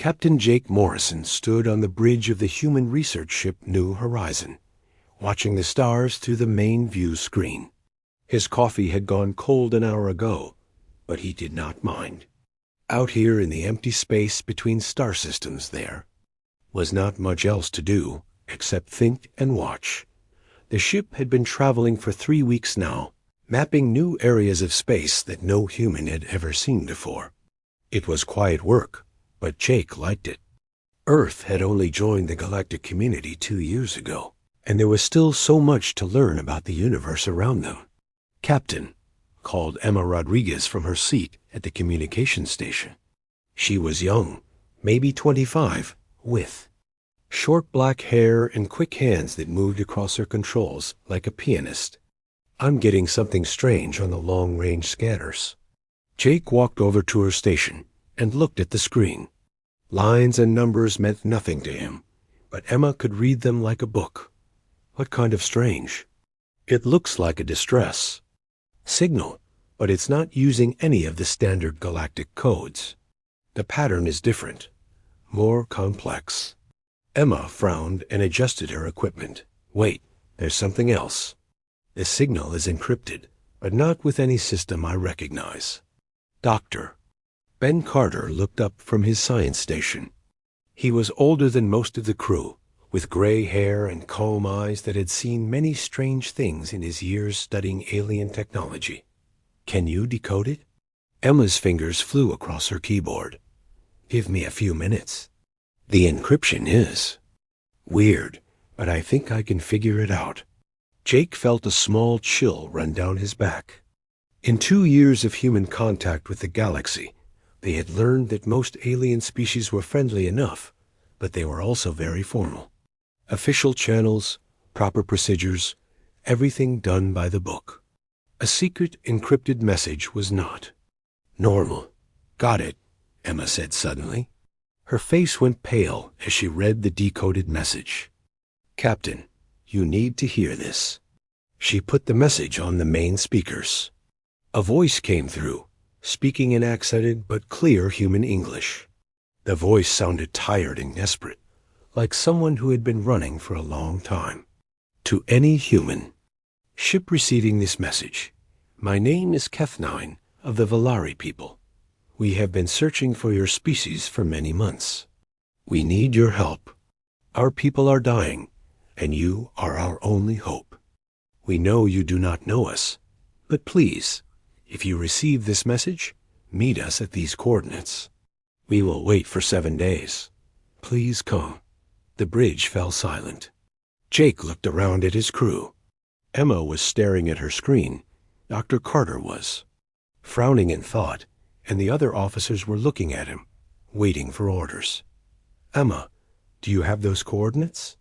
Captain Jake Morrison stood on the bridge of the human research ship New Horizon, watching the stars through the main view screen. His coffee had gone cold an hour ago, but he did not mind. Out here in the empty space between star systems there was not much else to do except think and watch. The ship had been traveling for 3 weeks now, mapping new areas of space that no human had ever seen before. It was quiet work, but Jake liked it. Earth had only joined the galactic community 2 years ago, and there was still so much to learn about the universe around them. "Captain," called Emma Rodriguez from her seat at the communication station. She was young, maybe 25, with short black hair and quick hands that moved across her controls like a pianist. "I'm getting something strange on the long-range scanners." Jake walked over to her station and looked at the screen. Lines and numbers meant nothing to him, but Emma could read them like a book. "What kind of strange?" "It looks like a distress signal, but it's not using any of the standard galactic codes. The pattern is different, more complex." Emma frowned and adjusted her equipment. "Wait, there's something else. The signal is encrypted, but not with any system I recognize." "Doctor." Ben Carter looked up from his science station. He was older than most of the crew, with gray hair and calm eyes that had seen many strange things in his years studying alien technology. "Can you decode it?" Emma's fingers flew across her keyboard. "Give me a few minutes. The encryption is weird, but I think I can figure it out." Jake felt a small chill run down his back. In 2 years of human contact with the galaxy, they had learned that most alien species were friendly enough, but they were also very formal. Official channels, proper procedures, everything done by the book. A secret encrypted message was not. "Normal. Got it," Emma said suddenly. Her face went pale as she read the decoded message. "Captain, you need to hear this." She put the message on the main speakers. A voice came through, speaking in accented but clear human English. The voice sounded tired and desperate, like someone who had been running for a long time. "To any human, ship receiving this message, my name is Kethnine of the Valari people. We have been searching for your species for many months. We need your help. Our people are dying, and you are our only hope. We know you do not know us, but please, if you receive this message, meet us at these coordinates. We will wait for 7 days. Please come." The bridge fell silent. Jake looked around at his crew. Emma was staring at her screen. Dr. Carter was frowning in thought, and the other officers were looking at him, waiting for orders. "Emma, do you have those coordinates?"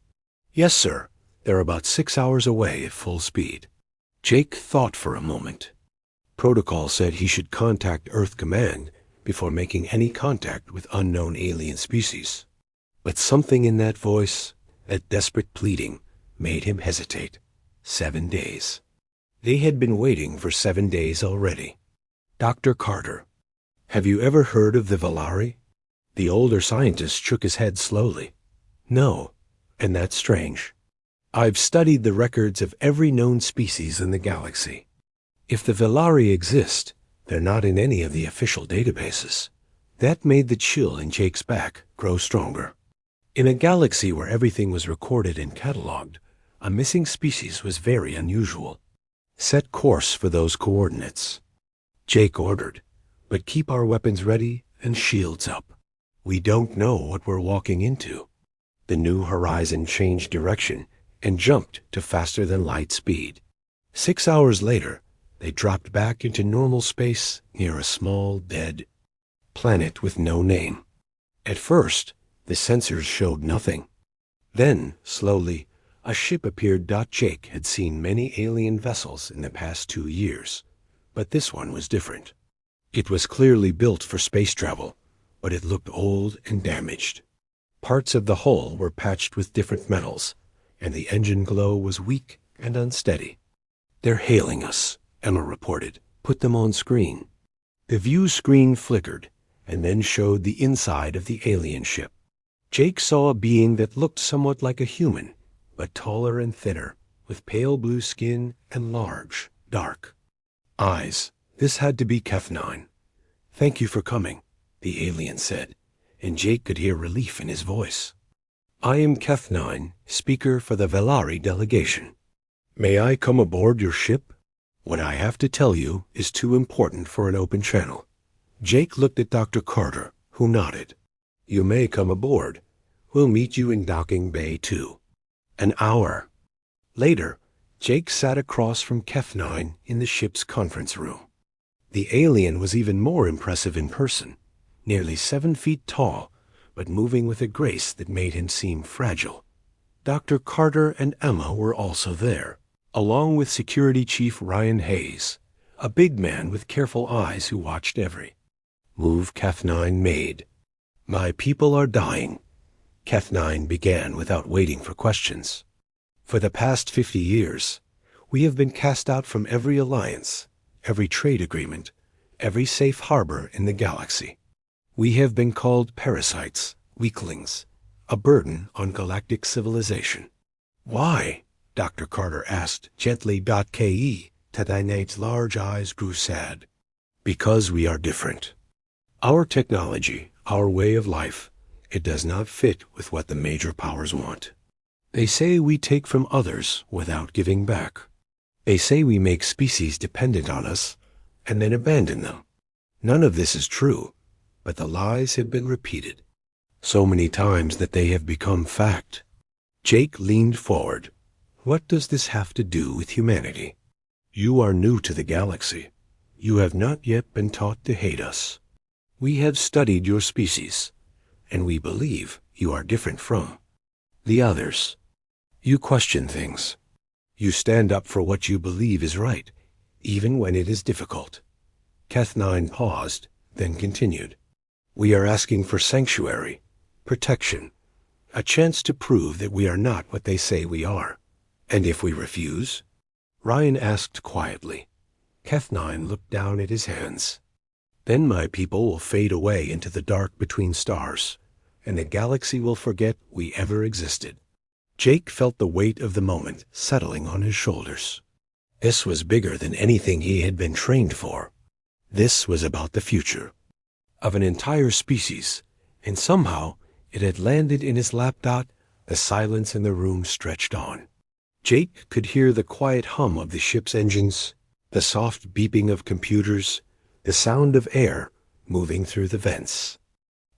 "Yes, sir. They're about 6 hours away at full speed." Jake thought for a moment. Protocol said he should contact Earth Command before making any contact with unknown alien species. But something in that voice, that desperate pleading, made him hesitate. 7 days. They had been waiting for 7 days already. "Dr. Carter, have you ever heard of the Valari?" The older scientist shook his head slowly. "No, and that's strange. I've studied the records of every known species in the galaxy. If the Valari exist, they're not in any of the official databases." That made the chill in Jake's back grow stronger. In a galaxy where everything was recorded and cataloged, a missing species was very unusual. "Set course for those coordinates," Jake ordered, "but keep our weapons ready and shields up. We don't know what we're walking into." The New Horizon changed direction and jumped to faster-than-light speed. 6 hours later, they dropped back into normal space near a small, dead planet with no name. At first, the sensors showed nothing. Then, slowly, a ship appeared. Jake had seen many alien vessels in the past 2 years, but this one was different. It was clearly built for space travel, but it looked old and damaged. Parts of the hull were patched with different metals, and the engine glow was weak and unsteady. "They're hailing us," Emma reported. "Put them on screen." The view screen flickered, and then showed the inside of the alien ship. Jake saw a being that looked somewhat like a human, but taller and thinner, with pale blue skin and large, dark eyes. This had to be Keth-9. "Thank you for coming," the alien said, and Jake could hear relief in his voice. "I am Keth-9, speaker for the Velari delegation. May I come aboard your ship? What I have to tell you is too important for an open channel." Jake looked at Dr. Carter, who nodded. "You may come aboard. We'll meet you in docking bay 2. An hour." Later, Jake sat across from Keth-9 in the ship's conference room. The alien was even more impressive in person, nearly 7 feet tall, but moving with a grace that made him seem fragile. Dr. Carter and Emma were also there, along with Security Chief Ryan Hayes, a big man with careful eyes who watched every move Keth-9 made. "My people are dying," Keth-9 began without waiting for questions. "For the past 50 years, we have been cast out from every alliance, every trade agreement, every safe harbor in the galaxy. We have been called parasites, weaklings, a burden on galactic civilization." "Why?" Dr. Carter asked gently. Ke Tadinate's large eyes grew sad. "Because we are different. Our technology, our way of life, it does not fit with what the major powers want. They say we take from others without giving back. They say we make species dependent on us and then abandon them. None of this is true, but the lies have been repeated so many times that they have become fact." Jake leaned forward. "What does this have to do with humanity? You are new to the galaxy. You have not yet been taught to hate us. We have studied your species, and we believe you are different from the others. You question things. You stand up for what you believe is right, even when it is difficult." Keth-9 paused, then continued. "We are asking for sanctuary, protection, a chance to prove that we are not what they say we are. And if we refuse?" Ryan asked quietly. Keth-9 looked down at his hands. "Then my people will fade away into the dark between stars, and the galaxy will forget we ever existed." Jake felt the weight of the moment settling on his shoulders. This was bigger than anything he had been trained for. This was about the future of an entire species, and somehow it had landed in his lap. The silence in the room stretched on. Jake could hear the quiet hum of the ship's engines, the soft beeping of computers, the sound of air moving through the vents.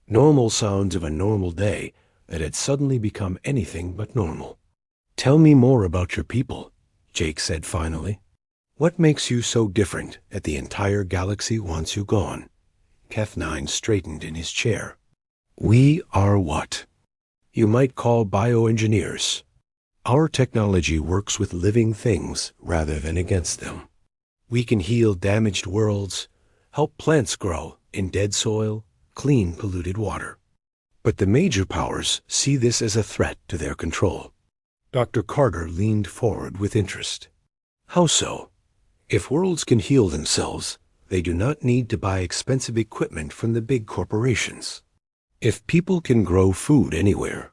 Normal sounds of a normal day that had suddenly become anything but normal. "Tell me more about your people," Jake said finally. "What makes you so different that the entire galaxy wants you gone?" Keth-9 straightened in his chair. "We are what you might call bioengineers. Our technology works with living things rather than against them. We can heal damaged worlds, help plants grow in dead soil, clean polluted water. But the major powers see this as a threat to their control." Dr. Carter leaned forward with interest. "How so? If worlds can heal themselves, they do not need to buy expensive equipment from the big corporations. If people can grow food anywhere,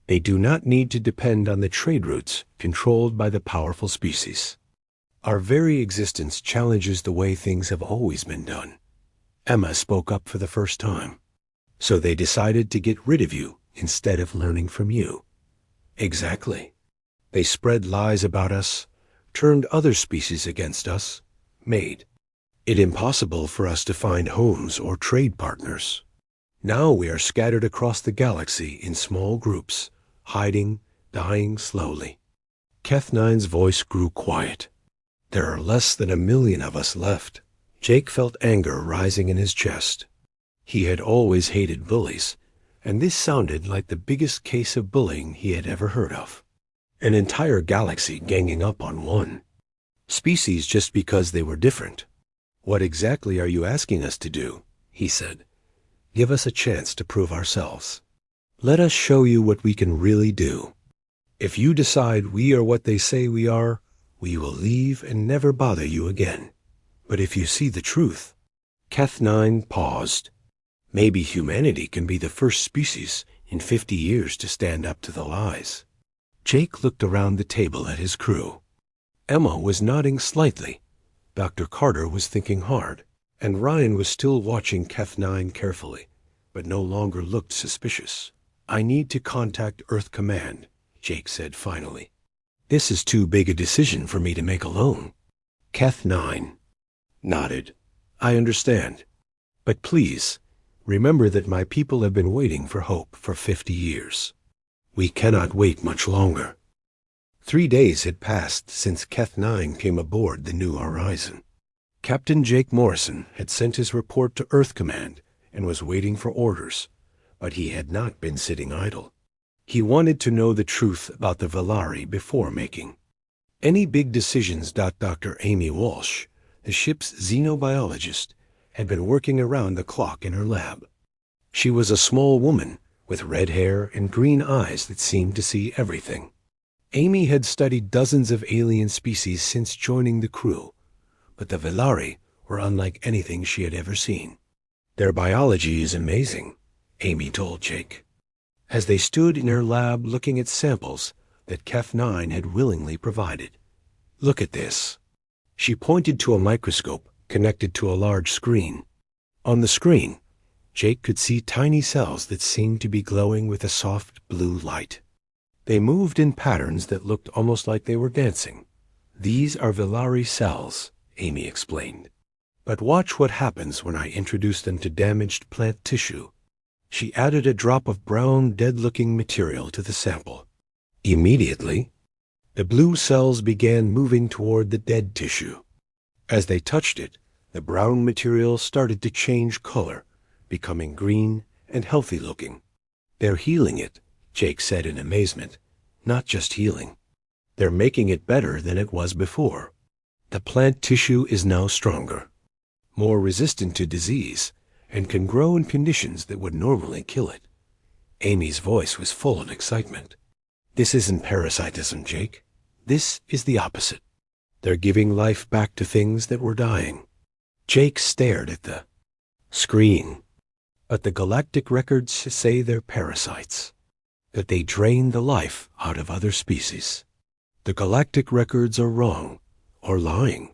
they do not need to depend on the trade routes controlled by the powerful species. Our very existence challenges the way things have always been done." Emma spoke up for the first time. "So they decided to get rid of you instead of learning from you." "Exactly. They spread lies about us, turned other species against us, made it impossible for us to find homes or trade partners. Now we are scattered across the galaxy in small groups, hiding, dying slowly." Keth-9's voice grew quiet. "There are less than 1 million of us left." Jake felt anger rising in his chest. He had always hated bullies, and this sounded like the biggest case of bullying he had ever heard of. An entire galaxy ganging up on one species just because they were different. "What exactly are you asking us to do?" he said. "Give us a chance to prove ourselves. Let us show you what we can really do. If you decide we are what they say we are, we will leave and never bother you again. But if you see the truth—" Keth-9 paused. Maybe humanity can be the first species in 50 years to stand up to the lies. Jake looked around the table at his crew. Emma was nodding slightly. Dr. Carter was thinking hard, and Ryan was still watching Keth 9 carefully, but no longer looked suspicious. "I need to contact Earth Command," Jake said finally. "This is too big a decision for me to make alone." Keth 9 nodded. "I understand. But please, remember that my people have been waiting for hope for 50 years. We cannot wait much longer." 3 days had passed since Keth 9 came aboard the New Horizon. Captain Jake Morrison had sent his report to Earth Command and was waiting for orders, but he had not been sitting idle. He wanted to know the truth about the Velari before making any big decisions. Dr. Amy Walsh, the ship's xenobiologist, had been working around the clock in her lab. She was a small woman with red hair and green eyes that seemed to see everything. Amy had studied dozens of alien species since joining the crew, but the Velari were unlike anything she had ever seen. "Their biology is amazing," Amy told Jake, as they stood in her lab looking at samples that Keth 9 had willingly provided. "Look at this." She pointed to a microscope connected to a large screen. On the screen, Jake could see tiny cells that seemed to be glowing with a soft blue light. They moved in patterns that looked almost like they were dancing. "These are Velari cells," Amy explained. "But watch what happens when I introduce them to damaged plant tissue." She added a drop of brown, dead-looking material to the sample. Immediately, the blue cells began moving toward the dead tissue. As they touched it, the brown material started to change color, becoming green and healthy-looking. "They're healing it," Jake said in amazement. "Not just healing. They're making it better than it was before. The plant tissue is now stronger, more resistant to disease, and can grow in conditions that would normally kill it." Amy's voice was full of excitement. "This isn't parasitism, Jake. This is the opposite. They're giving life back to things that were dying." Jake stared at the screen. "But the galactic records say they're parasites, that they drain the life out of other species. The galactic records are wrong, or lying."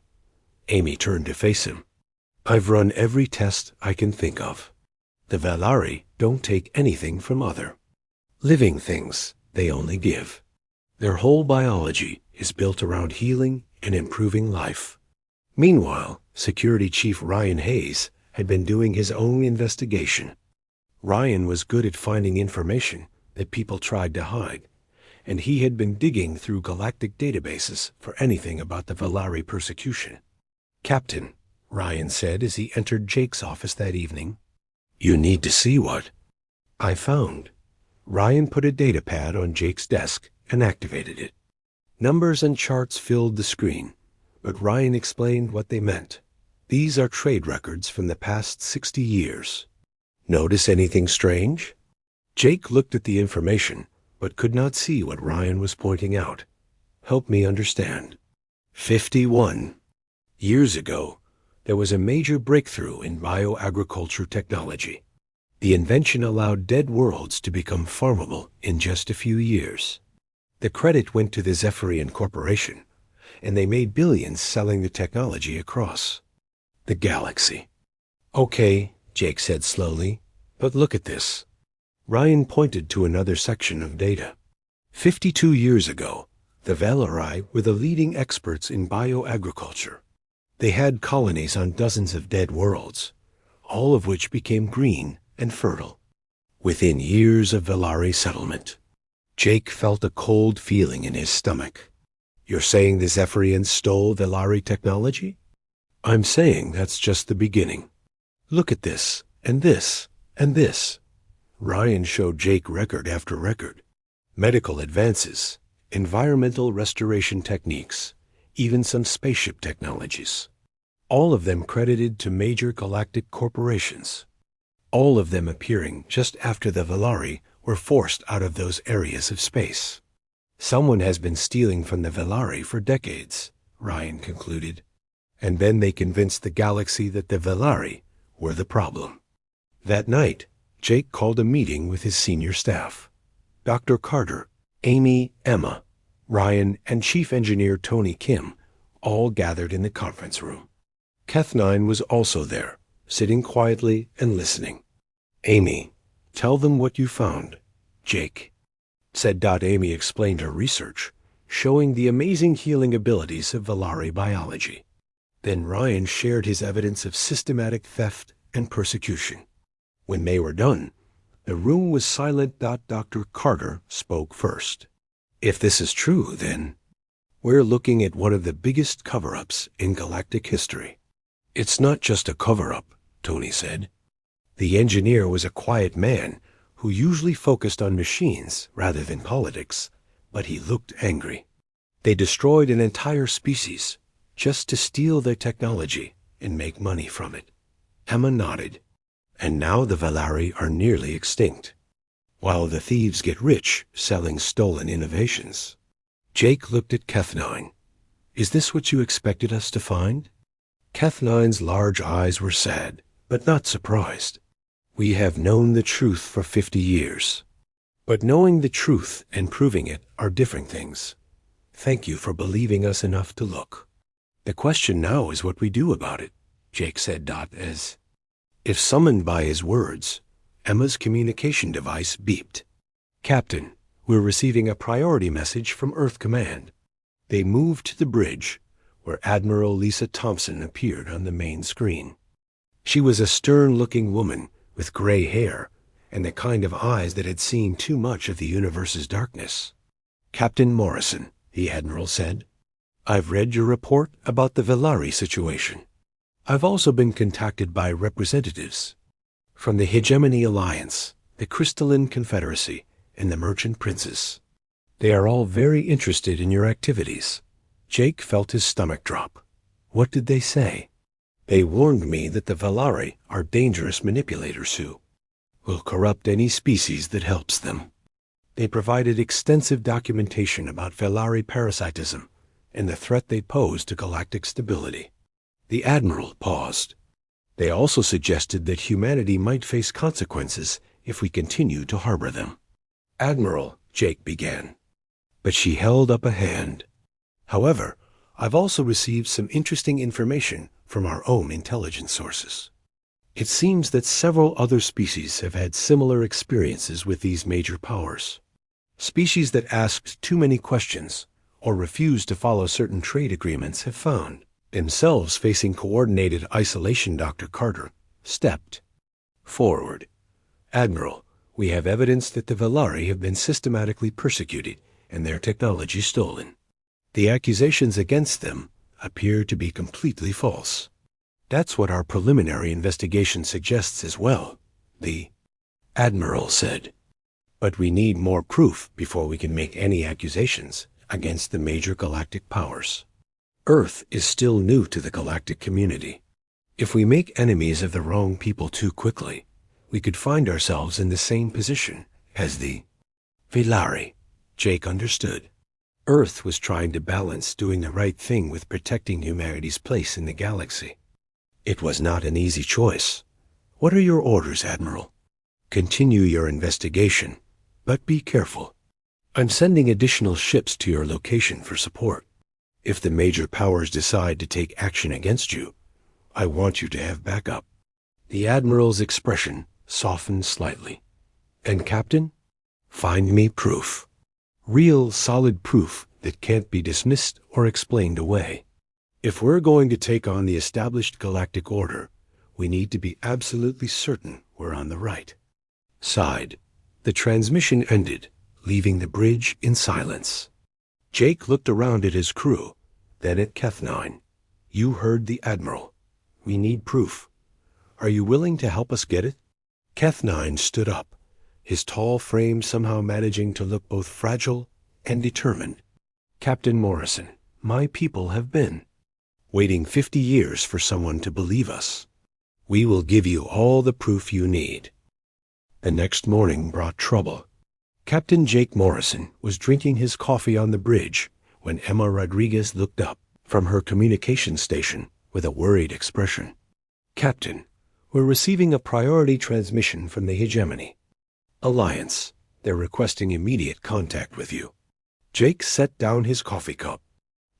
Amy turned to face him. "I've run every test I can think of. The Velari don't take anything from other living things. They only give. Their whole biology is built around healing and improving life." Meanwhile, Security Chief Ryan Hayes had been doing his own investigation. Ryan was good at finding information that people tried to hide, and he had been digging through galactic databases for anything about the Velari persecution. "Captain," Ryan said as he entered Jake's office that evening, "you need to see what I found." Ryan put a data pad on Jake's desk and activated it. Numbers and charts filled the screen, but Ryan explained what they meant. "These are trade records from the past 60 years. Notice anything strange?" Jake looked at the information, but could not see what Ryan was pointing out. "Help me understand." 51 years ago, there was a major breakthrough in bioagriculture technology. The invention allowed dead worlds to become farmable in just a few years. The credit went to the Zephyrian Corporation, and they made billions selling the technology across the galaxy. "Okay," Jake said slowly, "but look at this." Ryan pointed to another section of data. 52 years ago, the Velari were the leading experts in bioagriculture. They had colonies on dozens of dead worlds, all of which became green and fertile within years of Velari settlement. Jake felt a cold feeling in his stomach. "You're saying the Zephyrians stole Velari technology?" "I'm saying that's just the beginning. Look at this, and this, and this." Ryan showed Jake record after record. Medical advances, environmental restoration techniques, even some spaceship technologies. All of them credited to major galactic corporations. All of them appearing just after the Velari were forced out of those areas of space. "Someone has been stealing from the Velari for decades," Ryan concluded, "and then they convinced the galaxy that the Velari were the problem." That night, Jake called a meeting with his senior staff. Dr. Carter, Amy, Emma, Ryan, and Chief Engineer Tony Kim all gathered in the conference room. Keth9 was also there, sitting quietly and listening. Amy, tell them what you found, Jake said. Amy explained her research, showing the amazing healing abilities of Valari biology. Then Ryan shared his evidence of systematic theft and persecution. When they were done, the room was silent. Dr. Carter spoke first. If this is true, then we're looking at one of the biggest cover-ups in galactic history. It's not just a cover-up, Tony said. The engineer was a quiet man who usually focused on machines rather than politics, but he looked angry. They destroyed an entire species just to steal their technology and make money from it. Emma nodded. And now the Valari are nearly extinct, while the thieves get rich selling stolen innovations. Jake looked at Keth9. Is this what you expected us to find? Keth9's large eyes were sad, but not surprised. We have known the truth for 50 years. But knowing the truth and proving it are different things. Thank you for believing us enough to look. The question now is what we do about it, Jake said. As if summoned by his words, Emma's communication device beeped. Captain, we're receiving a priority message from Earth Command. They moved to the bridge, where Admiral Lisa Thompson appeared on the main screen. She was a stern-looking woman with gray hair and the kind of eyes that had seen too much of the universe's darkness. Captain Morrison, the Admiral said, I've read your report about the Valari situation. I've also been contacted by representatives from the Hegemony Alliance, the Crystalline Confederacy, and the Merchant Princes. They are all very interested in your activities. Jake felt his stomach drop. What did they say? They warned me that the Valari are dangerous manipulators who will corrupt any species that helps them. They provided extensive documentation about Valari parasitism and the threat they pose to galactic stability. The Admiral paused. They also suggested that humanity might face consequences if we continue to harbor them. Admiral, Jake began, but she held up a hand. However, I've also received some interesting information from our own intelligence sources. It seems that several other species have had similar experiences with these major powers. Species that asked too many questions or refused to follow certain trade agreements have found themselves facing coordinated isolation. Dr. Carter stepped forward. Admiral, we have evidence that the Valari have been systematically persecuted and their technology stolen. The accusations against them appear to be completely false. That's what our preliminary investigation suggests as well, the Admiral said. But we need more proof before we can make any accusations against the major galactic powers. Earth is still new to the galactic community. If we make enemies of the wrong people too quickly, we could find ourselves in the same position as the Valari. Jake understood. Earth was trying to balance doing the right thing with protecting humanity's place in the galaxy. It was not an easy choice. What are your orders, Admiral? Continue your investigation, but be careful. I'm sending additional ships to your location for support. If the major powers decide to take action against you, I want you to have backup. The Admiral's expression softened slightly. And Captain, find me proof. Real, solid proof that can't be dismissed or explained away. If we're going to take on the established galactic order, we need to be absolutely certain we're on the right side. The transmission ended, leaving the bridge in silence. Jake looked around at his crew, then at Keth9. You heard the Admiral. We need proof. Are you willing to help us get it? Keth9 stood up, his tall frame somehow managing to look both fragile and determined. Captain Morrison, my people have been waiting 50 years for someone to believe us. We will give you all the proof you need. The next morning brought trouble. Captain Jake Morrison was drinking his coffee on the bridge when Emma Rodriguez looked up from her communication station with a worried expression. Captain, We're receiving a priority transmission from the Hegemony. Alliance. They're requesting immediate contact with you. Jake set down his coffee cup.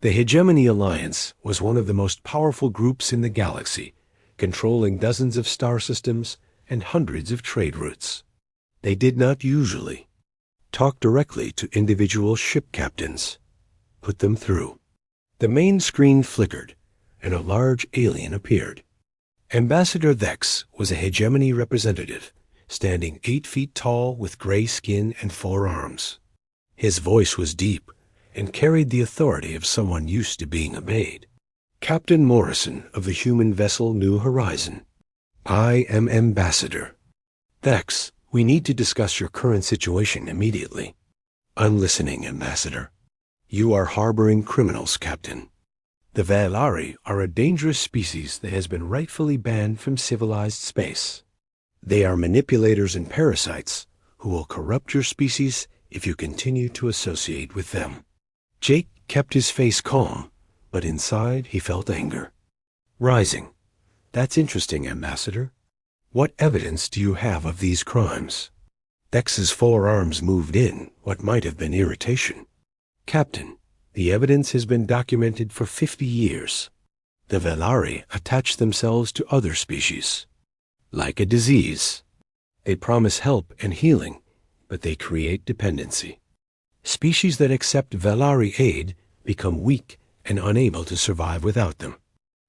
The Hegemony Alliance was one of the most powerful groups in the galaxy, controlling dozens of star systems and hundreds of trade routes. They did not usually talk directly to individual ship captains. Put them through. The main screen flickered, and a large alien appeared. Ambassador Thex was a Hegemony representative, standing 8 feet tall with gray skin and 4 arms. His voice was deep and carried the authority of someone used to being obeyed. Captain Morrison of the human vessel New Horizon. I am Ambassador. Thex, we need to discuss your current situation immediately. I'm listening, Ambassador. You are harboring criminals, Captain. The Valari are a dangerous species that has been rightfully banned from civilized space. They are manipulators and parasites who will corrupt your species if you continue to associate with them. Jake kept his face calm, but inside he felt anger rising. That's interesting, Ambassador. What evidence do you have of these crimes? Thex's 4 arms moved in what might have been irritation. Captain, the evidence has been documented for 50 years. The Valari attach themselves to other species. Like a disease. They promise help and healing, but they create dependency. Species that accept Valari aid become weak and unable to survive without them.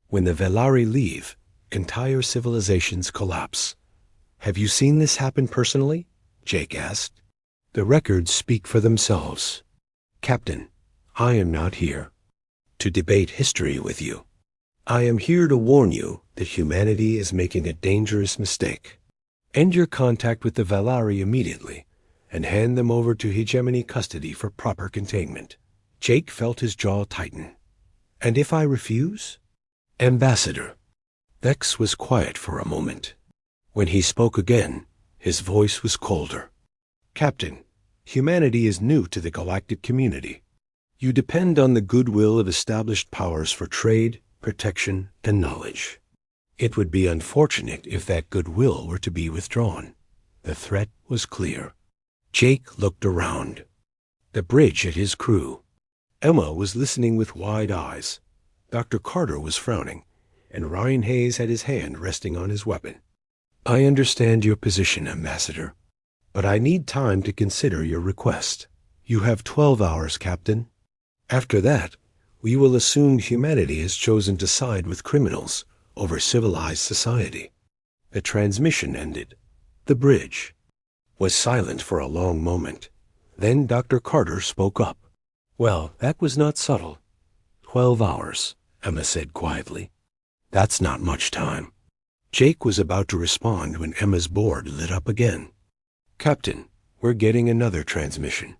When the Valari leave, entire civilizations collapse. Have you seen this happen personally? Jake asked. The records speak for themselves. Captain, I am not here to debate history with you. I am here to warn you that humanity is making a dangerous mistake. End your contact with the Valari immediately and hand them over to Hegemony custody for proper containment. Jake felt his jaw tighten. And if I refuse? Ambassador. Thex was quiet for a moment. When he spoke again, his voice was colder. Captain, humanity is new to the galactic community. You depend on the goodwill of established powers for trade, protection, and knowledge. It would be unfortunate if that goodwill were to be withdrawn. The threat was clear. Jake looked around. The bridge had his crew. Emma was listening with wide eyes. Dr. Carter was frowning, and Ryan Hayes had his hand resting on his weapon. I understand your position, Ambassador, but I need time to consider your request. You have 12 hours, Captain. After that, we will assume humanity has chosen to side with criminals over civilized society. The transmission ended. The bridge was silent for a long moment. Then Dr. Carter spoke up. Well, that was not subtle. 12 hours, Emma said quietly. That's not much time. Jake was about to respond when Emma's board lit up again. Captain, we're getting another transmission.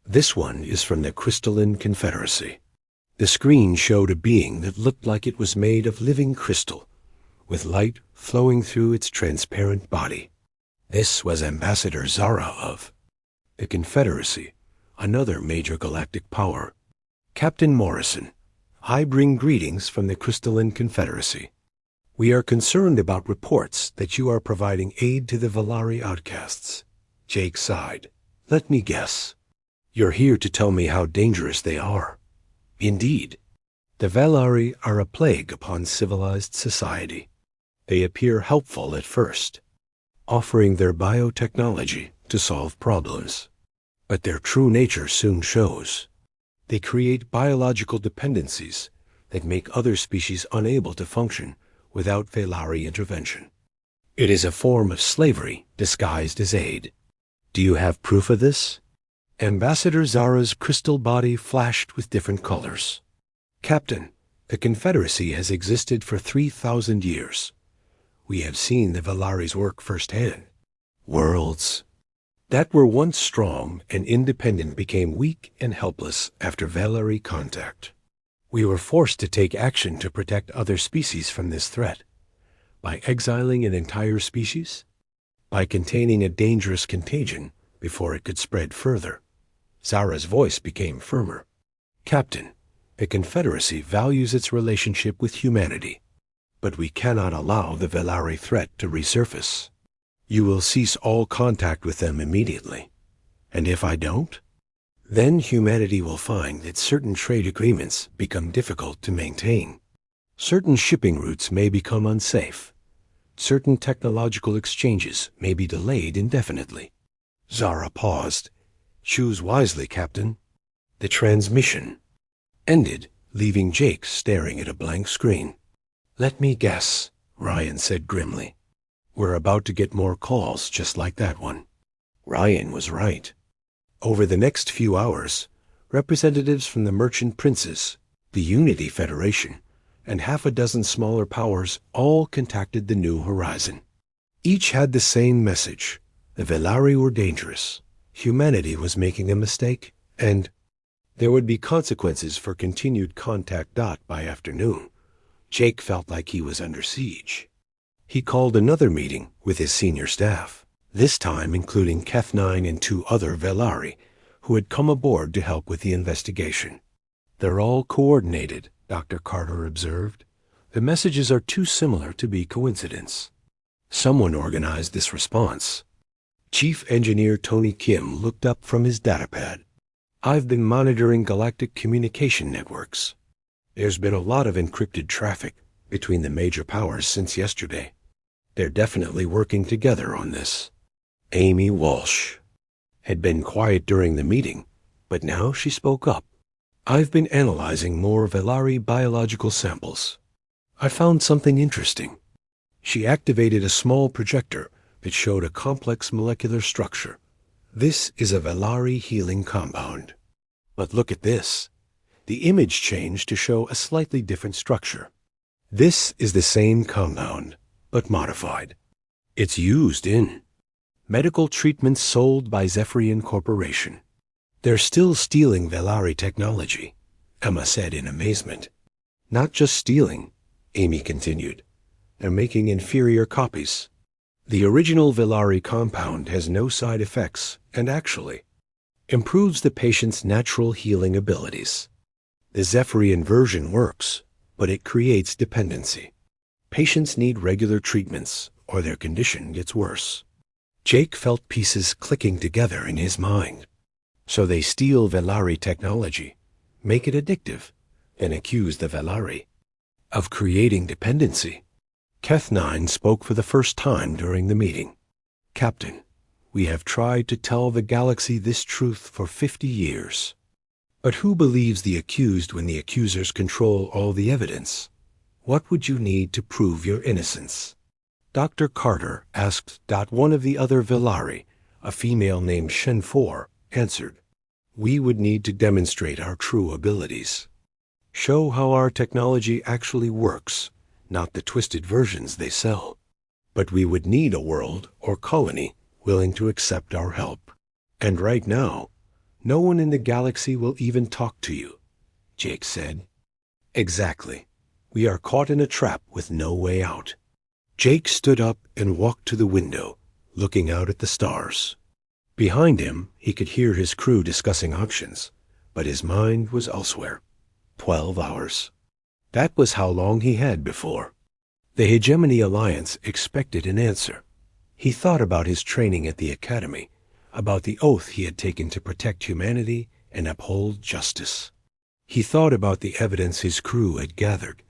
This one is from the Crystalline Confederacy. The screen showed a being that looked like it was made of living crystal, with light flowing through its transparent body. This was Ambassador Zara of the Confederacy, another major galactic power. Captain Morrison, I bring greetings from the Crystalline Confederacy. We are concerned about reports that you are providing aid to the Valari outcasts. Jake sighed. Let me guess. You're here to tell me how dangerous they are. Indeed. The Valari are a plague upon civilized society. They appear helpful at first, offering their biotechnology to solve problems. But their true nature soon shows. They create biological dependencies that make other species unable to function without Valari intervention. It is a form of slavery disguised as aid. Do you have proof of this? Ambassador Zara's crystal body flashed with different colors. Captain, the Confederacy has existed for 3,000 years. We have seen the Valari's work firsthand. Worlds that were once strong and independent became weak and helpless after Valari contact. We were forced to take action to protect other species from this threat. By exiling an entire species? By containing a dangerous contagion before it could spread further. Zara's voice became firmer. Captain, the Confederacy values its relationship with humanity. but we cannot allow the Velari threat to resurface. You will cease all contact with them immediately. And if I don't? Then humanity will find that certain trade agreements become difficult to maintain. Certain shipping routes may become unsafe. Certain technological exchanges may be delayed indefinitely. Zara paused. Choose wisely, Captain. The transmission ended, leaving Jake staring at a blank screen. Let me guess, Ryan said grimly. We're about to get more calls just like that one. Ryan was right. Over the next few hours, representatives from the Merchant Princes, the Unity Federation, and half a dozen smaller powers all contacted the New Horizon. Each had the same message. The Velari were dangerous. Humanity was making a mistake, and there would be consequences for continued contact. By afternoon, Jake felt like he was under siege. He called another meeting with his senior staff, this time including Keth9 and 2 other Velari, who had come aboard to help with the investigation. They're all coordinated, Dr. Carter observed. The messages are too similar to be coincidence. Someone organized this response. Chief Engineer Tony Kim looked up from his datapad. I've been monitoring galactic communication networks. There's been a lot of encrypted traffic between the major powers since yesterday. They're definitely working together on this. Amy Walsh had been quiet during the meeting, but now she spoke up. I've been analyzing more Velari biological samples. I found something interesting. She activated a small projector that showed a complex molecular structure. This is a Velari healing compound. But look at this. The image changed to show a slightly different structure. This is the same compound, but modified. It's used in medical treatments sold by Zephyrian Corporation. They're still stealing Velari technology, Emma said in amazement. Not just stealing, Amy continued. They're making inferior copies. The original Velari compound has no side effects and actually improves the patient's natural healing abilities. The Zephyrian version works, but it creates dependency. Patients need regular treatments or their condition gets worse. Jake felt pieces clicking together in his mind. So they steal Velari technology, make it addictive, and accuse the Velari of creating dependency. Keth9 spoke for the first time during the meeting. Captain, we have tried to tell the galaxy this truth for 50 years. But who believes the accused when the accusers control all the evidence? What would you need to prove your innocence? Dr. Carter asked. One of the other Velari, a female named Shen4, answered. We would need to demonstrate our true abilities. Show how our technology actually works, not the twisted versions they sell. But we would need a world or colony willing to accept our help. And right now, no one in the galaxy will even talk to you, Jake said. Exactly. We are caught in a trap with no way out. Jake stood up and walked to the window, looking out at the stars. Behind him, he could hear his crew discussing options, but his mind was elsewhere. 12 hours. That was how long he had before. The Hegemony Alliance expected an answer. He thought about his training at the Academy, about the oath he had taken to protect humanity and uphold justice. He thought about the evidence his crew had gathered,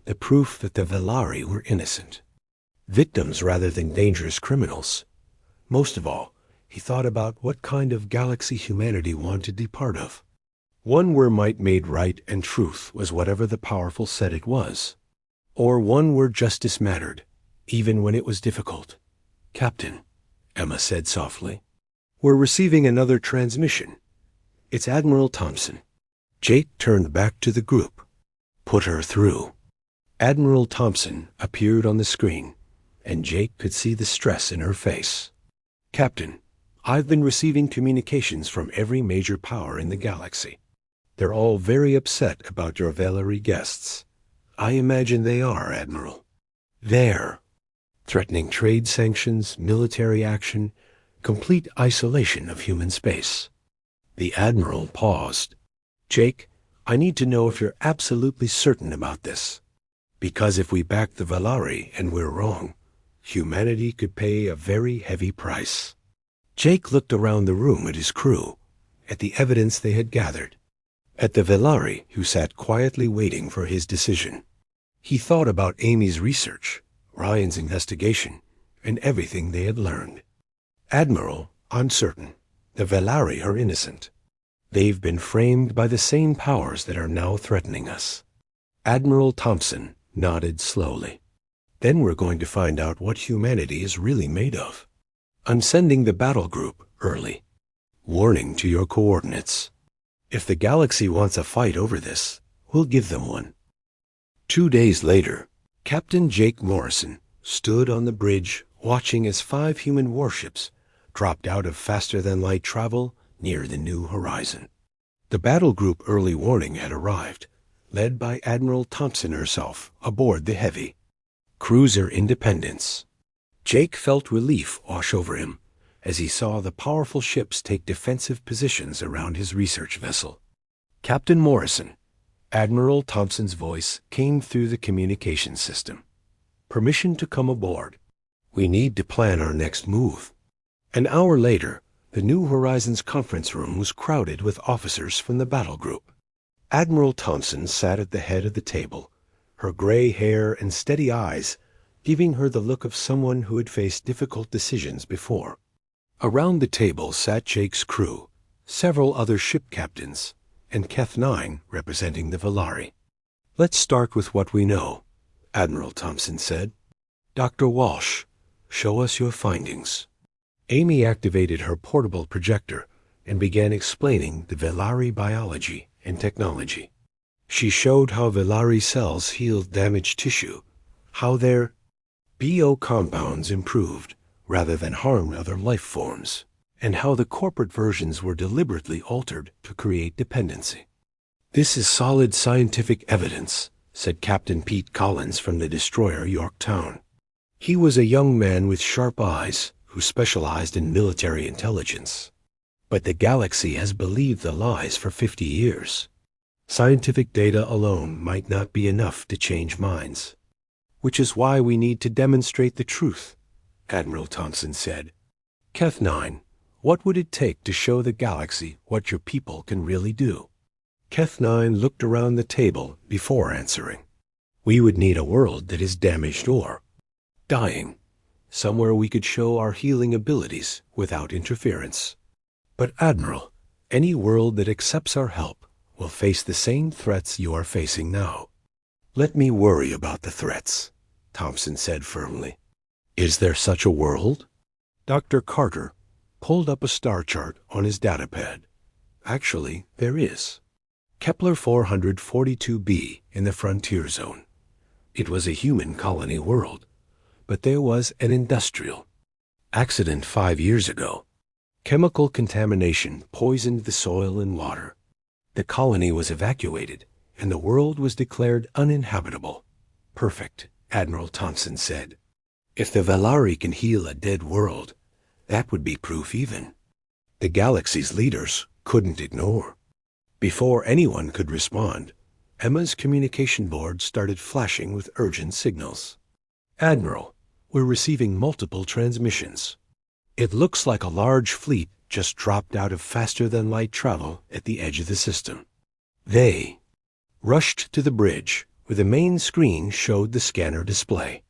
the proof that the Velari were innocent, victims rather than dangerous criminals. Most of all, he thought about what kind of galaxy humanity wanted to be part of. One where might made right and truth was whatever the powerful said it was. Or one where justice mattered, even when it was difficult. Captain, Emma said softly, we're receiving another transmission. It's Admiral Thompson. Jake turned back to the group. Put her through. Admiral Thompson appeared on the screen, and Jake could see the stress in her face. Captain, I've been receiving communications from every major power in the galaxy. They're all very upset about your Velari guests. I imagine they are, Admiral. They're threatening trade sanctions, military action, complete isolation of human space. The Admiral paused. Jake, I need to know if you're absolutely certain about this. Because if we back the Valari and we're wrong, humanity could pay a very heavy price. Jake looked around the room at his crew, at the evidence they had gathered, at the Valari who sat quietly waiting for his decision. He thought about Amy's research, Ryan's investigation, and everything they had learned. Admiral, I'm certain, the Valari are innocent. They've been framed by the same powers that are now threatening us. Admiral Thompson nodded slowly. Then we're going to find out what humanity is really made of. I'm sending the battle group early. Warning to your coordinates. If the galaxy wants a fight over this, we'll give them one. 2 days later, Captain Jake Morrison stood on the bridge watching as 5 human warships dropped out of faster-than-light travel near the New Horizon. The battle group early warning had arrived, led by Admiral Thompson herself aboard the Heavy. Cruiser Independence. Jake felt relief wash over him as he saw the powerful ships take defensive positions around his research vessel. Captain Morrison, Admiral Thompson's voice came through the communication system. Permission to come aboard. We need to plan our next move. An hour later, the New Horizons conference room was crowded with officers from the battle group. Admiral Thompson sat at the head of the table, her gray hair and steady eyes giving her the look of someone who had faced difficult decisions before. Around the table sat Jake's crew, several other ship captains, and Keth 9 representing the Valari. Let's start with what we know, Admiral Thompson said. Dr. Walsh, show us your findings. Amy activated her portable projector and began explaining the Valari biology and technology. She showed how Valari cells healed damaged tissue, how their BO compounds improved rather than harmed other life forms, and how the corporate versions were deliberately altered to create dependency. This is solid scientific evidence, said Captain Pete Collins from the destroyer Yorktown. He was a young man with sharp eyes who specialized in military intelligence. But the galaxy has believed the lies for 50 years. Scientific data alone might not be enough to change minds. Which is why we need to demonstrate the truth, Admiral Thompson said. Keth 9, what would it take to show the galaxy what your people can really do? Keth 9 looked around the table before answering. We would need a world that is damaged or dying, somewhere we could show our healing abilities without interference. But Admiral, any world that accepts our help will face the same threats you are facing now. Let me worry about the threats, Thompson said firmly. Is there such a world? Dr. Carter pulled up a star chart on his datapad. Actually, there is. Kepler 442b in the frontier zone. It was a human colony world, but there was an industrial accident 5 years ago. Chemical contamination poisoned the soil and water. The colony was evacuated, and the world was declared uninhabitable. Perfect, Admiral Thompson said. If the Valari can heal a dead world, that would be proof even. The galaxy's leaders couldn't ignore. Before anyone could respond, Emma's communication board started flashing with urgent signals. Admiral, we're receiving multiple transmissions. It looks like a large fleet just dropped out of faster-than-light travel at the edge of the system. They rushed to the bridge, where the main screen showed the scanner display.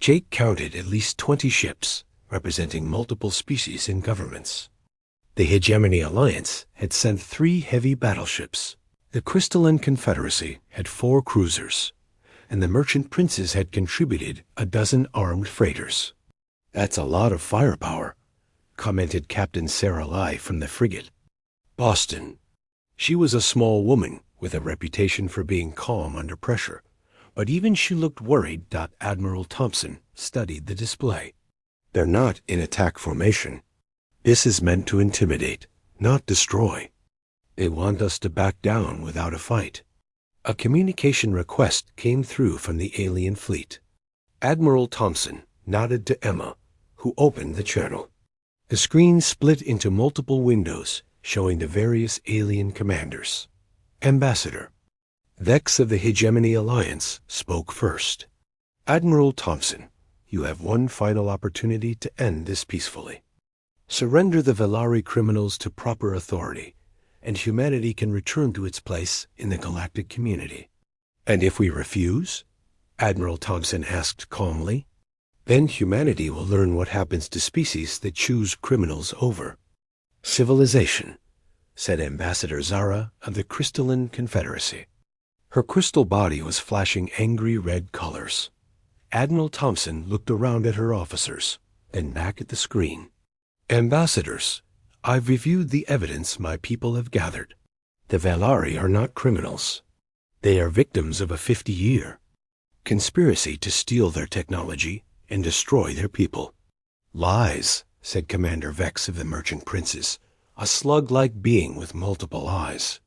Jake counted at least 20 ships, representing multiple species and governments. The Hegemony Alliance had sent 3 heavy battleships. The Crystalline Confederacy had 4 cruisers, and the Merchant Princes had contributed a dozen armed freighters. That's a lot of firepower, commented Captain Sarah Lai from the frigate. Boston. She was a small woman with a reputation for being calm under pressure, but even she looked worried. Admiral Thompson studied the display. They're not in attack formation. This is meant to intimidate, not destroy. They want us to back down without a fight. A communication request came through from the alien fleet. Admiral Thompson nodded to Emma, who opened the channel. The screen split into multiple windows showing the various alien commanders. Ambassador. Vex of the Hegemony Alliance spoke first. Admiral Thompson, you have one final opportunity to end this peacefully. Surrender the Velari criminals to proper authority, and humanity can return to its place in the galactic community. And if we refuse? Admiral Thompson asked calmly. Then humanity will learn what happens to species that choose criminals over. Civilization, said Ambassador Zara of the Crystalline Confederacy. Her crystal body was flashing angry red colors. Admiral Thompson looked around at her officers, then back at the screen. Ambassadors, I've reviewed the evidence my people have gathered. The Velari are not criminals. They are victims of a 50-year conspiracy to steal their technology and destroy their people. Lies, said Commander Vex of the Merchant Princes, a slug-like being with multiple eyes.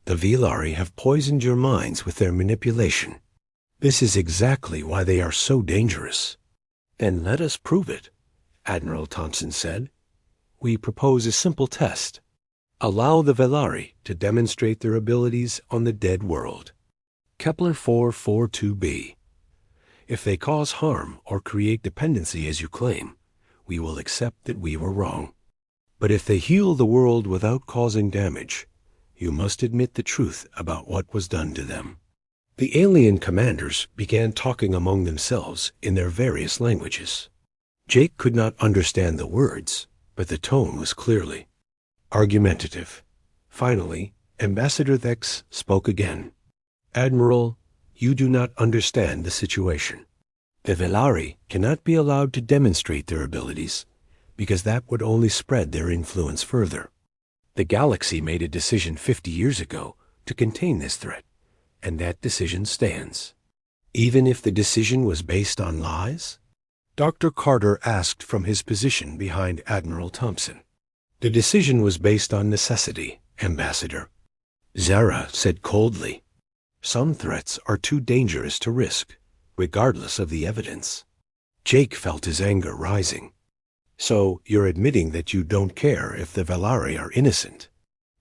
The Velari have poisoned your minds with their manipulation. This is exactly why they are so dangerous. Then let us prove it, Admiral Thompson said. We propose a simple test. Allow the Velari to demonstrate their abilities on the dead world. Kepler 442b. If they cause harm or create dependency as you claim, we will accept that we were wrong. But if they heal the world without causing damage, you must admit the truth about what was done to them. The alien commanders began talking among themselves in their various languages. Jake could not understand the words, but the tone was clearly argumentative. Finally, Ambassador Vex spoke again. Admiral, you do not understand the situation. The Velari cannot be allowed to demonstrate their abilities, because that would only spread their influence further. The galaxy made a decision 50 years ago to contain this threat, and that decision stands. Even if the decision was based on lies? Dr. Carter asked from his position behind Admiral Thompson. The decision was based on necessity, Ambassador. Zara said coldly. Some threats are too dangerous to risk, regardless of the evidence. Jake felt his anger rising. So you're admitting that you don't care if the Velari are innocent.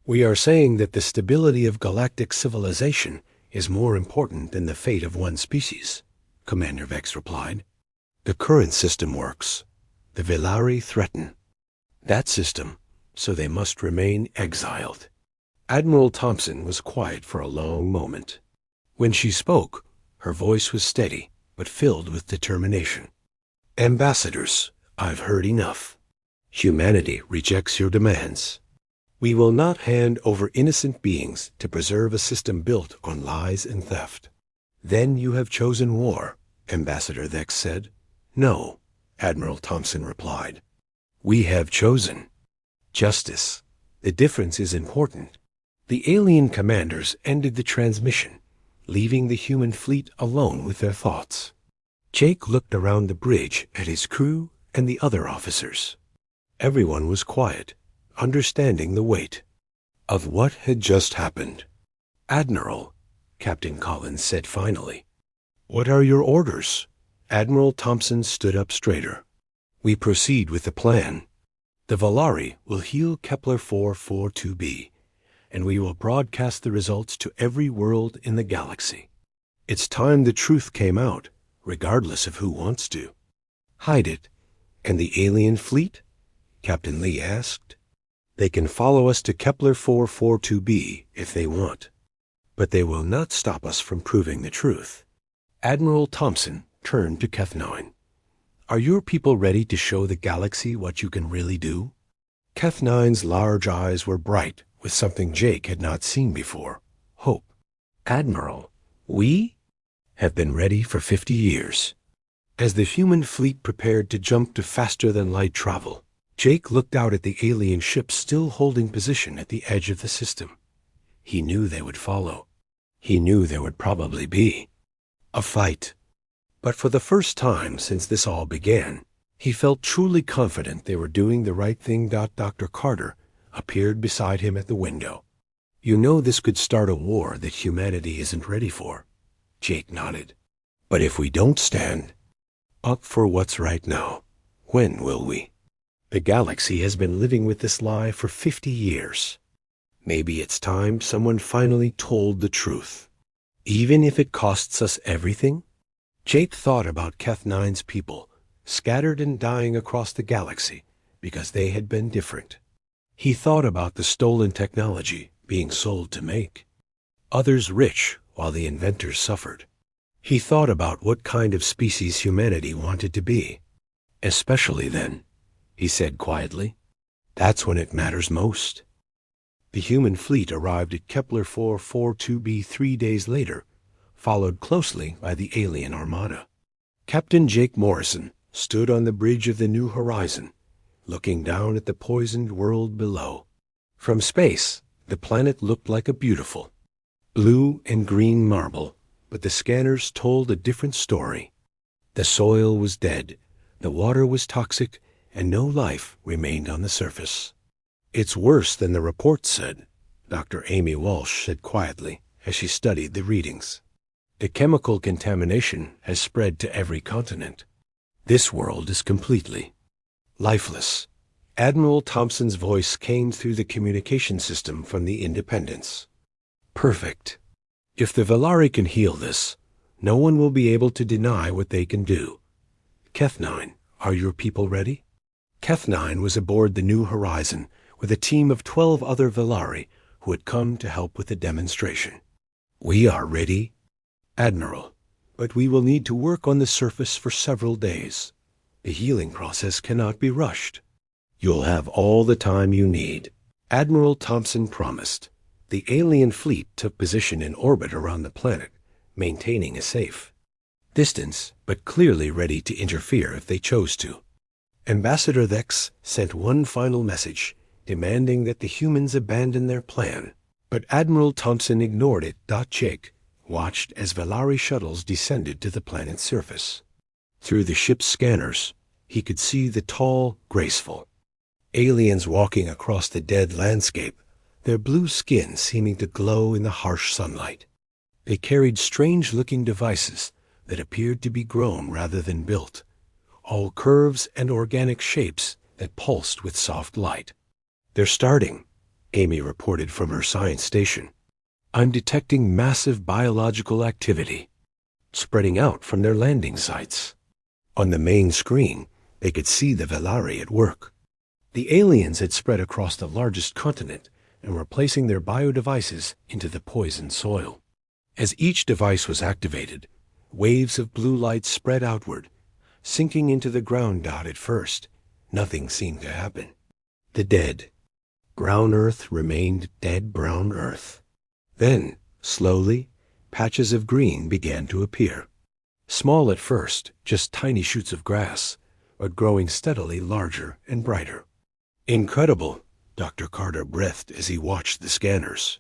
We are saying that the stability of galactic civilization is more important than the fate of one species, Commander Vex replied. The current system works. The Velari threaten that system, so they must remain exiled. Admiral Thompson was quiet for a long moment. When she spoke, her voice was steady, but filled with determination. Ambassadors, I've heard enough. Humanity rejects your demands. We will not hand over innocent beings to preserve a system built on lies and theft. Then you have chosen war, Ambassador Vex said. No, Admiral Thompson replied. We have chosen justice. The difference is important. The alien commanders ended the transmission, leaving the human fleet alone with their thoughts. Jake looked around the bridge at his crew and the other officers. Everyone was quiet, understanding the weight of what had just happened. Admiral, Captain Collins said finally. What are your orders? Admiral Thompson stood up straighter. We proceed with the plan. The Velari will heal Kepler 442b, and we will broadcast the results to every world in the galaxy. It's time the truth came out, regardless of who wants to. Hide it. And the alien fleet? Captain Lee asked. They can follow us to Kepler 442b if they want, but they will not stop us from proving the truth. Admiral Thompson turned to Keth9. Are your people ready to show the galaxy what you can really do? Keth9's large eyes were bright with something Jake had not seen before, hope. Admiral, we have been ready for 50 years. As the human fleet prepared to jump to faster-than-light travel, Jake looked out at the alien ships still holding position at the edge of the system. He knew they would follow. He knew there would probably be a fight. But for the first time since this all began, he felt truly confident they were doing the right thing. Dr. Carter appeared beside him at the window. You know this could start a war that humanity isn't ready for. Jake nodded. But if we don't stand up for what's right now, when will we? The galaxy has been living with this lie for 50 years. Maybe it's time someone finally told the truth. Even if it costs us everything? Jake thought about Keth-9's people, scattered and dying across the galaxy because they had been different. He thought about the stolen technology being sold to make others rich while the inventors suffered. He thought about what kind of species humanity wanted to be. Especially then, he said quietly, that's when it matters most. The human fleet arrived at Kepler 442b 3 days later, followed closely by the alien armada. Captain Jake Morrison stood on the bridge of the New Horizon, looking down at the poisoned world below. From space, the planet looked like a beautiful blue and green marble, but the scanners told a different story. The soil was dead, the water was toxic, and no life remained on the surface. It's worse than the report said, Dr. Amy Walsh said quietly as she studied the readings. The chemical contamination has spread to every continent. This world is completely lifeless. Admiral Thompson's voice came through the communication system from the Independence. Perfect. If the Velari can heal this, no one will be able to deny what they can do. Keth-9, are your people ready? Keth-9 was aboard the New Horizon with a team of 12 other Velari who had come to help with the demonstration. We are ready, Admiral, but we will need to work on the surface for several days. The healing process cannot be rushed. You'll have all the time you need, Admiral Thompson promised. The alien fleet took position in orbit around the planet, maintaining a safe distance, but clearly ready to interfere if they chose to. Ambassador Thex sent one final message, demanding that the humans abandon their plan, but Admiral Thompson ignored it. Jake watched as Velari shuttles descended to the planet's surface. Through the ship's scanners, he could see the tall, graceful aliens walking across the dead landscape, their blue skin seeming to glow in the harsh sunlight. They carried strange-looking devices that appeared to be grown rather than built, all curves and organic shapes that pulsed with soft light. They're starting, Amy reported from her science station. I'm detecting massive biological activity spreading out from their landing sites. On the main screen, they could see the Velari at work. The aliens had spread across the largest continent and were placing their biodevices into the poisoned soil. As each device was activated, waves of blue light spread outward, sinking into the ground. At first, nothing seemed to happen. The dead brown earth remained dead brown earth. Then, slowly, patches of green began to appear. Small at first, just tiny shoots of grass, but growing steadily larger and brighter. Incredible, Dr. Carter breathed as he watched the scanners.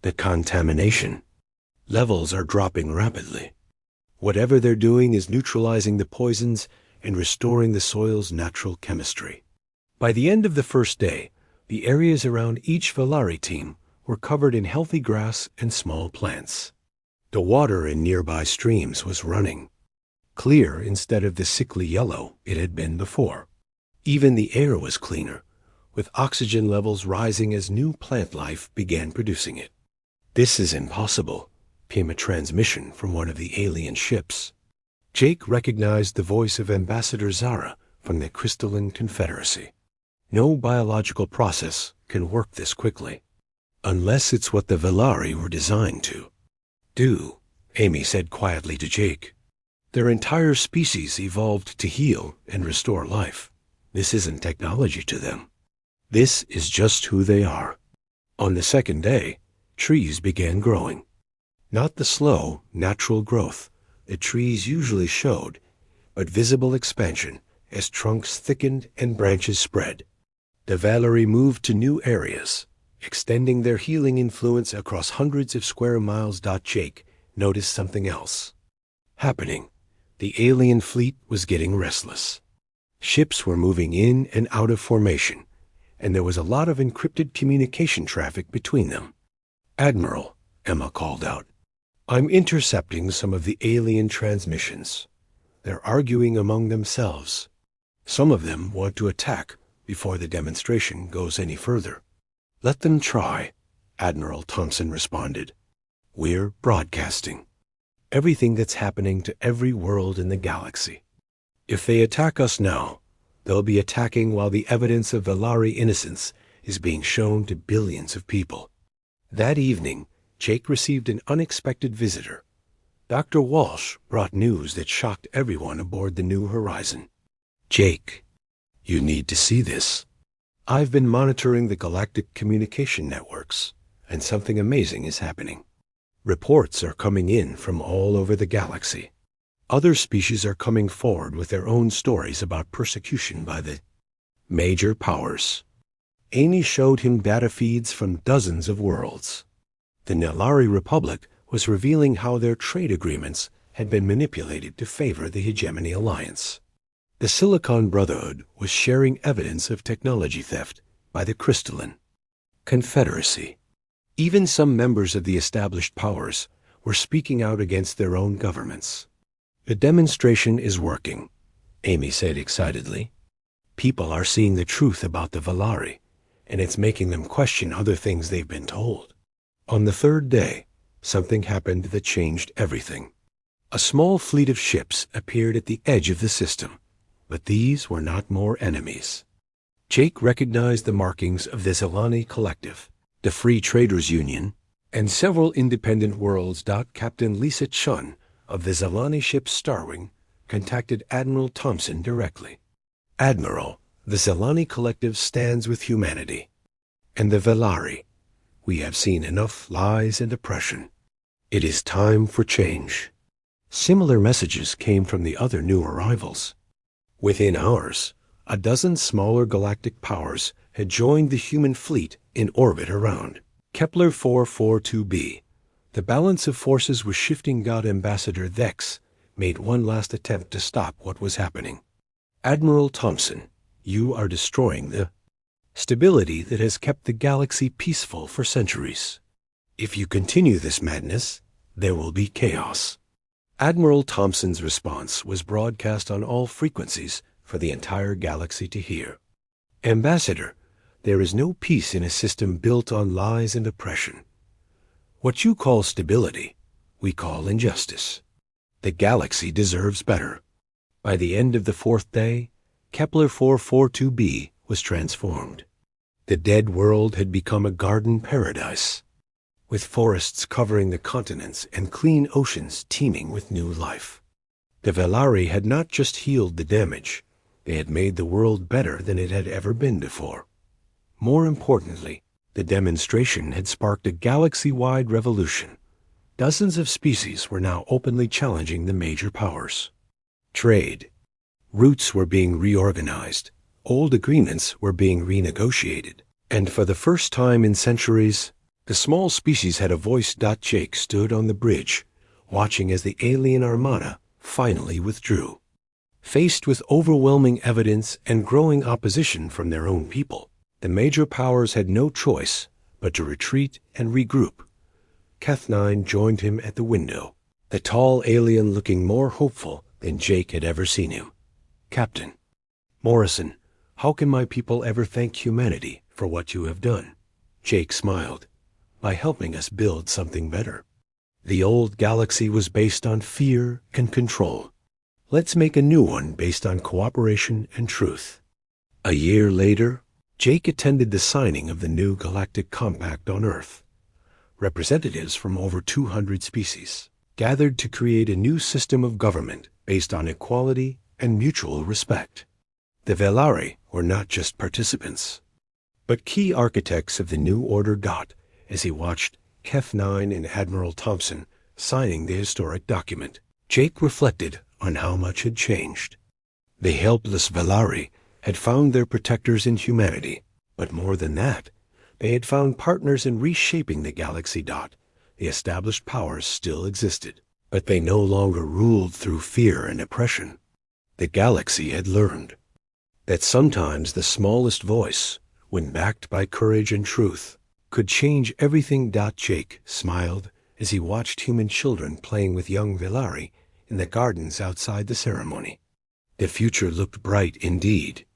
The contamination levels are dropping rapidly. Whatever they're doing is neutralizing the poisons and restoring the soil's natural chemistry. By the end of the first day, the areas around each Velari team were covered in healthy grass and small plants. The water in nearby streams was running, clear instead of the sickly yellow it had been before. Even the air was cleaner, with oxygen levels rising as new plant life began producing it. This is impossible, came a transmission from one of the alien ships. Jake recognized the voice of Ambassador Zara from the Crystalline Confederacy. No biological process can work this quickly, unless it's what the Velari were designed to do, Amy said quietly to Jake. Their entire species evolved to heal and restore life. This isn't technology to them. This is just who they are. On the second day, trees began growing. Not the slow, natural growth that trees usually showed, but visible expansion as trunks thickened and branches spread. The Velari moved to new areas, extending their healing influence across hundreds of square miles. Jake noticed something else happening. The alien fleet was getting restless. Ships were moving in and out of formation, and there was a lot of encrypted communication traffic between them. Admiral, Emma called out, I'm intercepting some of the alien transmissions. They're arguing among themselves. Some of them want to attack before the demonstration goes any further. Let them try, Admiral Thompson responded. We're broadcasting everything that's happening to every world in the galaxy. If they attack us now, they'll be attacking while the evidence of Velari innocence is being shown to billions of people. That evening, Jake received an unexpected visitor. Dr. Walsh brought news that shocked everyone aboard the New Horizon. Jake, you need to see this. I've been monitoring the galactic communication networks, and something amazing is happening. Reports are coming in from all over the galaxy. Other species are coming forward with their own stories about persecution by the major powers. Amy showed him data feeds from dozens of worlds. The Nilari Republic was revealing how their trade agreements had been manipulated to favor the Hegemony Alliance. The Silicon Brotherhood was sharing evidence of technology theft by the Crystalline Confederacy. Even some members of the established powers were speaking out against their own governments. The demonstration is working, Amy said excitedly. People are seeing the truth about the Velari, and it's making them question other things they've been told. On the third day, something happened that changed everything. A small fleet of ships appeared at the edge of the system, but these were not more enemies. Jake recognized the markings of the Zelani Collective, the Free Traders Union, and several independent worlds. Captain Lisa Chun of the Zelani ship Starwing contacted Admiral Thompson directly. Admiral, the Zelani Collective stands with humanity. And the Velari, we have seen enough lies and oppression. It is time for change. Similar messages came from the other new arrivals. Within hours, a dozen smaller galactic powers had joined the human fleet in orbit around Kepler 442b. The balance of forces was shifting. God Ambassador Vex made one last attempt to stop what was happening. Admiral Thompson, you are destroying the stability that has kept the galaxy peaceful for centuries. If you continue this madness, there will be chaos. Admiral Thompson's response was broadcast on all frequencies for the entire galaxy to hear. Ambassador, there is no peace in a system built on lies and oppression. What you call stability, we call injustice. The galaxy deserves better. By the end of the fourth day, Kepler 442b was transformed. The dead world had become a garden paradise, with forests covering the continents and clean oceans teeming with new life. The Velari had not just healed the damage, they had made the world better than it had ever been before. More importantly, the demonstration had sparked a galaxy-wide revolution. Dozens of species were now openly challenging the major powers. Trade routes were being reorganized, old agreements were being renegotiated, and for the first time in centuries, the small species had a voice. Jake stood on the bridge, watching as the alien armada finally withdrew. Faced with overwhelming evidence and growing opposition from their own people, the major powers had no choice but to retreat and regroup. Keth9 joined him at the window, the tall alien looking more hopeful than Jake had ever seen him. Captain Morrison, how can my people ever thank humanity for what you have done? Jake smiled. By helping us build something better. The old galaxy was based on fear and control. Let's make a new one based on cooperation and truth. A year later, Jake attended the signing of the new Galactic Compact on Earth. Representatives from over 200 species gathered to create a new system of government based on equality and mutual respect. The Velari were not just participants, but key architects of the new order. As he watched Keth9 and Admiral Thompson signing the historic document, Jake reflected on how much had changed. The helpless Velari had found their protectors in humanity, but more than that, they had found partners in reshaping the galaxy. The established powers still existed, but they no longer ruled through fear and oppression. The galaxy had learned that sometimes the smallest voice, when backed by courage and truth, could change everything. Jake smiled as he watched human children playing with young Velari in the gardens outside the ceremony. The future looked bright indeed.